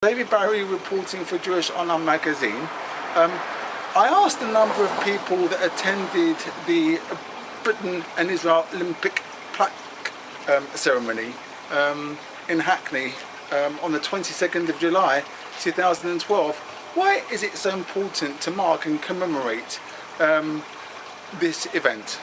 David Barry reporting for Jewish Online magazine. I asked a number of people that attended the Britain and Israel Olympic plaque ceremony in Hackney on the 22nd of July 2012. Why is it so important to mark and commemorate this event?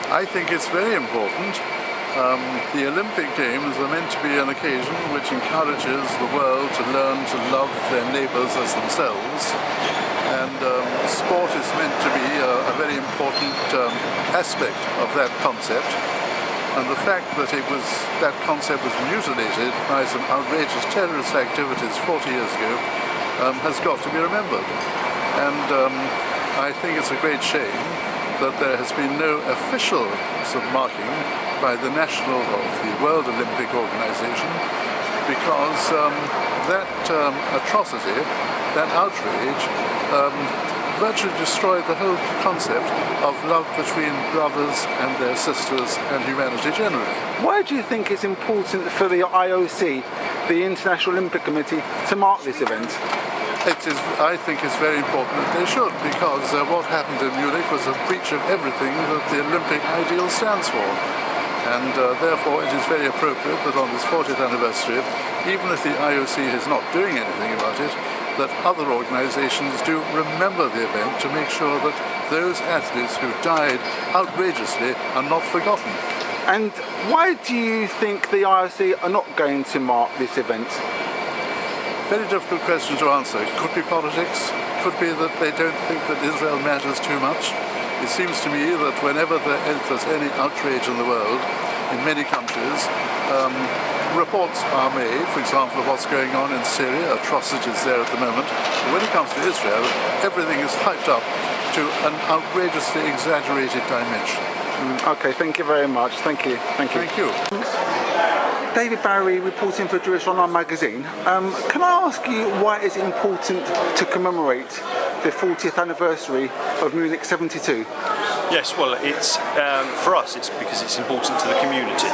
I think it's very important. The Olympic Games are meant to be an occasion which encourages the world to learn to love their neighbours as themselves, and sport is meant to be a very important aspect of that concept. And the fact that that concept was mutilated by some outrageous terrorist activities 40 years ago has got to be remembered. And I think it's a great shame that there has been no official marking by the national of the World Olympic Organization, because that atrocity, that outrage, virtually destroyed the whole concept of love between brothers and their sisters and humanity generally. Why do you think it's important for the IOC, the International Olympic Committee, to mark this event? I think it's very important that they should, because what happened in Munich was a breach of everything that the Olympic ideal stands for. And therefore it is very appropriate that on this 40th anniversary, even if the IOC is not doing anything about it, that other organisations do remember the event to make sure that those athletes who died outrageously are not forgotten. And why do you think the IOC are not going to mark this event? Very difficult question to answer. It could be politics, could be that they don't think that Israel matters too much. It seems to me that whenever there's any outrage in the world, in many countries, reports are made, for example, of what's going on in Syria, atrocities there at the moment. But when it comes to Israel, everything is hyped up to an outrageously exaggerated dimension. Okay, thank you very much. Thank you. Thank you. David Barry reporting for Jewish Online magazine. Can I ask you why it's important to commemorate the 40th anniversary of Munich 72? Yes, well, it's for us. It's because it's important to the community.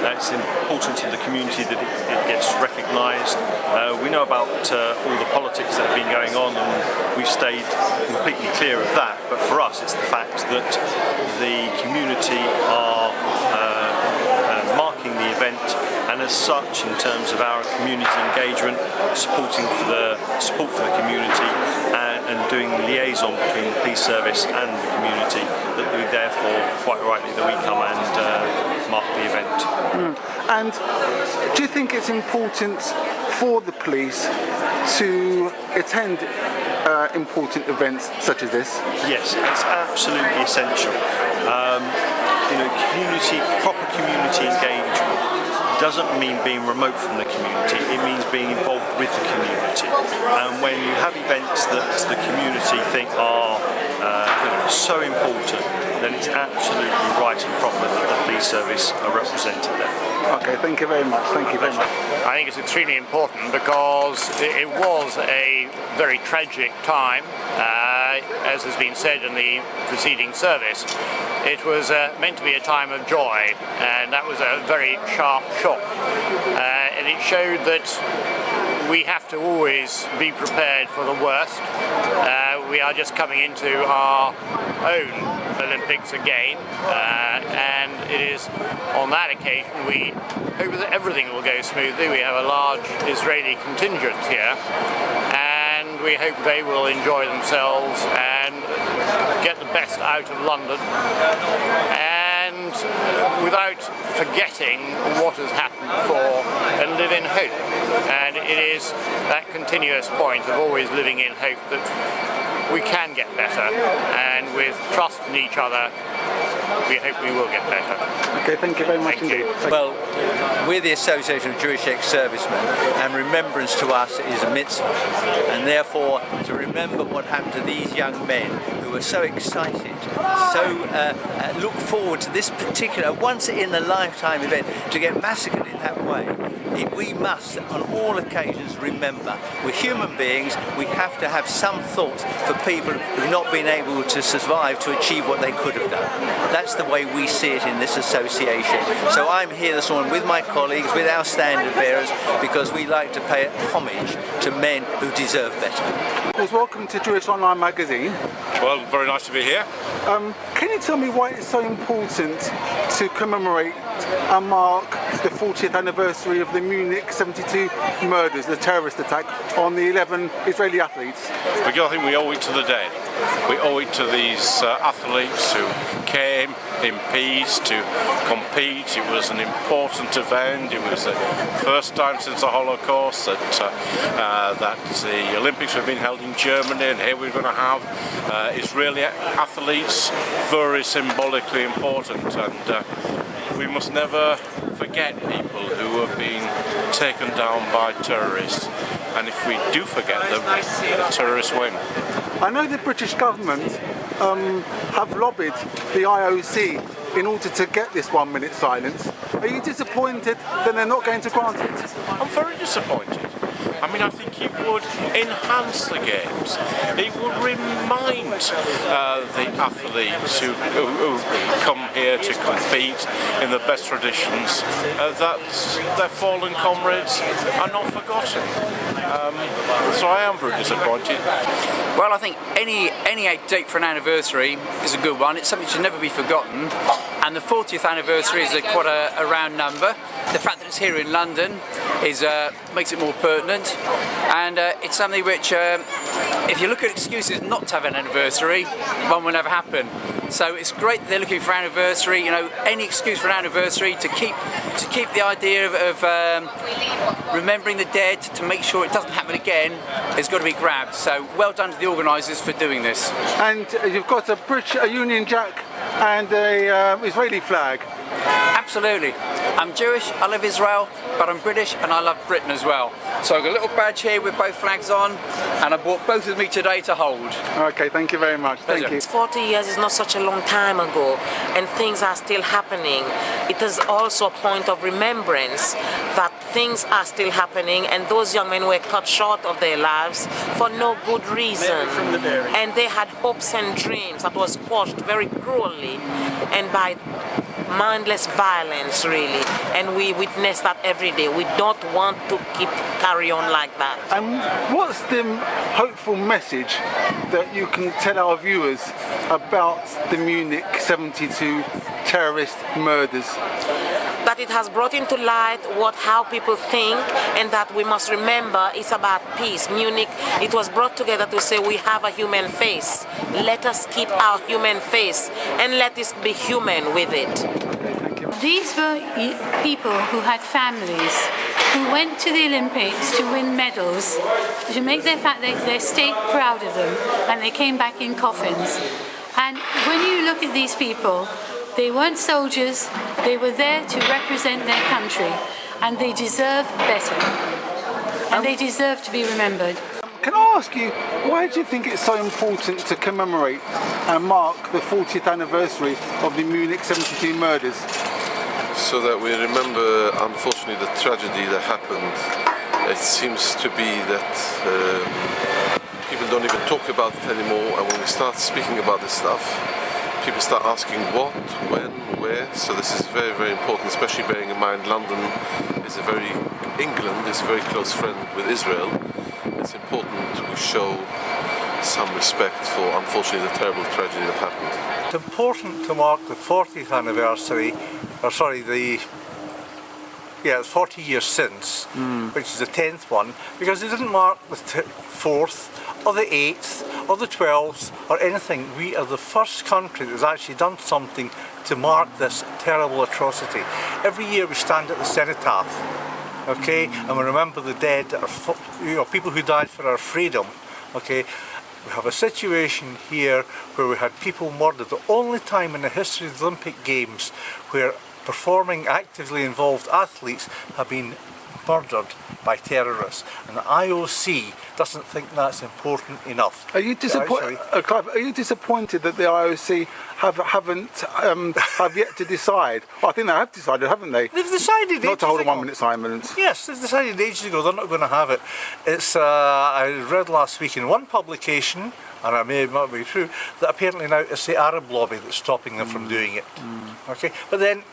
It's important to the community that it gets recognised. We know about all the politics that have been going on, and we've stayed completely clear of that. But for us, it's the fact that the community are marking the event, and as such, in terms of our community engagement, support for the community, and doing liaison between the police service and the community, that we therefore, quite rightly, that we come and mark the event. And do you think it's important for the police to attend important events such as this? Yes, it's absolutely essential. Proper community engagement doesn't mean being remote from the community, it means being involved with the community. And when you have events that the community think are so important, then it's absolutely right and proper that the police service are represented there. Okay, thank you very much. Thank you very much. I think it's extremely important because it was a very tragic time, as has been said in the preceding service. It was meant to be a time of joy, and that was a very sharp shock. And it showed that we have to always be prepared for the worst. We are just coming into our own Olympics again, and it is on that occasion we hope that everything will go smoothly. We have a large Israeli contingent here, and we hope they will enjoy themselves and get the best out of London, and without forgetting what has happened before, and live in hope. And it is that continuous point of always living in hope that we can get better, and with trust in each other, we hope we will get better. Okay, thank you very much indeed. Well, we're the Association of Jewish Ex-Servicemen, and remembrance to us is a mitzvah, and therefore to remember what happened to these young men who were so excited, so look forward to this particular once-in-a-lifetime event, to get massacred in that way. way. We must, on all occasions, remember we're human beings. We have to have some thought for people who've not been able to survive to achieve what they could have done. That's the way we see it in this association. So I'm here this morning with my colleagues, with our standard bearers, because we like to pay homage to men who deserve better. Welcome to Jewish Online Magazine. Well, very nice to be here. Can you tell me why it's so important to commemorate and mark the 40th anniversary of the Munich 72 murders, the terrorist attack on the 11 Israeli athletes? Because I think we owe it to the dead. We owe it to these athletes who came in peace to compete. It was an important event. It was the first time since the Holocaust that the Olympics have been held in Germany, and here we're going to have Israeli athletes, very symbolically important. And we must never forget people who have been taken down by terrorists. And if we do forget them, the terrorists win. I know the British government have lobbied the IOC in order to get this 1 minute silence. Are you disappointed that they're not going to grant it? I'm very disappointed. I mean, I think it would enhance the games. It would remind the athletes who come here to compete in the best traditions that their fallen comrades are not forgotten. So I am very disappointed. Well, I think any date for an anniversary is a good one. It's something that should never be forgotten. And the 40th anniversary is quite a round number. The fact that it's here in London makes it more pertinent. And it's something which, if you look at excuses not to have an anniversary, one will never happen. So it's great that they're looking for an anniversary. You know, any excuse for an anniversary to keep the idea of remembering the dead, to make sure it doesn't happen again, has got to be grabbed. So well done to the organisers for doing this. And you've got a Union Jack and a Israeli flag. Absolutely. I'm Jewish, I love Israel, but I'm British and I love Britain as well. So I've got a little badge here with both flags on, and I brought both with me today to hold. Okay, thank you very much. Thank you. 40 years is not such a long time ago, and things are still happening. It is also a point of remembrance that things are still happening, and those young men were cut short of their lives for no good reason. And they had hopes and dreams that was quashed very cruelly and by mindless violence, really, and we witness that every day. We don't want to carry on like that. And what's the hopeful message that you can tell our viewers about the Munich 72 terrorist murders? That it has brought into light how people think, and that we must remember it's about peace. Munich, it was brought together to say we have a human face. Let us keep our human face and let us be human with it. These were people who had families, who went to the Olympics to win medals, to make their state proud of them, and they came back in coffins. And when you look at these people, they weren't soldiers, they were there to represent their country, and they deserve better. And they deserve to be remembered. Can I ask you, why do you think it's so important to commemorate and mark the 40th anniversary of the Munich 72 murders? So that we remember, unfortunately, the tragedy that happened. It seems to be that people don't even talk about it anymore, and when we start speaking about this stuff, people start asking what, when, where. So this is very, very important, especially bearing in mind England is a very close friend with Israel. It's important we show some respect for, unfortunately, the terrible tragedy that happened. It's important to mark the 40th anniversary, it's 40 years since, which is the 10th one, because it didn't mark the 4th or the 8th or the 12th or anything. We are the first country that has actually done something to mark this terrible atrocity. Every year we stand at the cenotaph, okay, and we remember the dead, people who died for our freedom, okay. We have a situation here where we had people murdered. The only time in the history of the Olympic Games where performing actively involved athletes have been murdered by terrorists, and the IOC doesn't think that's important enough. Are you disappointed? Clive, are you disappointed that the IOC have yet to decide? Well, I think they have decided, haven't they? They've decided not to hold a 1 minute silence. Yes, they've decided ages ago they're not going to have it. It's I read last week in one publication, and it may not be true, that apparently now it's the Arab lobby that's stopping them from doing it. Okay, but then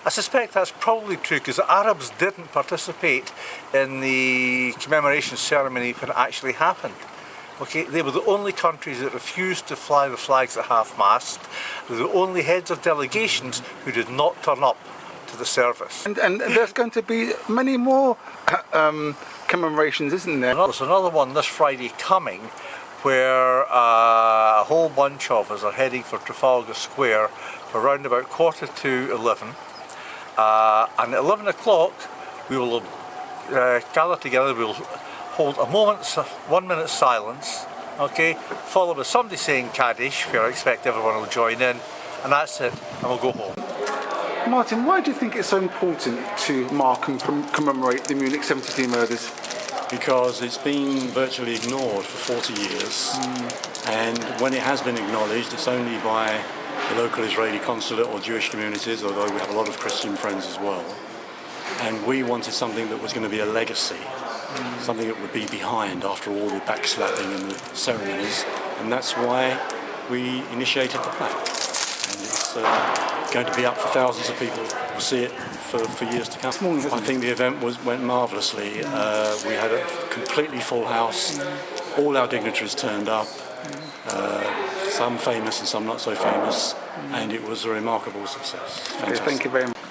I suspect that's probably true because the Arabs didn't participate in the commemoration ceremony when it actually happened. Okay, they were the only countries that refused to fly the flags at half-mast. They were the only heads of delegations who did not turn up to the service. And there's going to be many more commemorations, isn't there? There's another one this Friday coming where a whole bunch of us are heading for Trafalgar Square for around about 11:15. And at 11 o'clock we will gather together, we'll hold a 1 minute silence, okay, followed by somebody saying Kaddish, where I expect everyone will join in, and that's it, and we'll go home. Martin, why do you think it's so important to mark and commemorate the Munich 73 murders? Because it's been virtually ignored for 40 years, and when it has been acknowledged, it's only by the local Israeli consulate or Jewish communities, although we have a lot of Christian friends as well. And we wanted something that was going to be a legacy, something that would be behind after all the backslapping and the ceremonies, and that's why we initiated the plaque. And it's going to be up for thousands of people. We'll see it for years to come. I think the event went marvellously. We had a completely full house. All our dignitaries turned up. Some famous and some not so famous, and it was a remarkable success. Fantastic. Okay, thank you very much.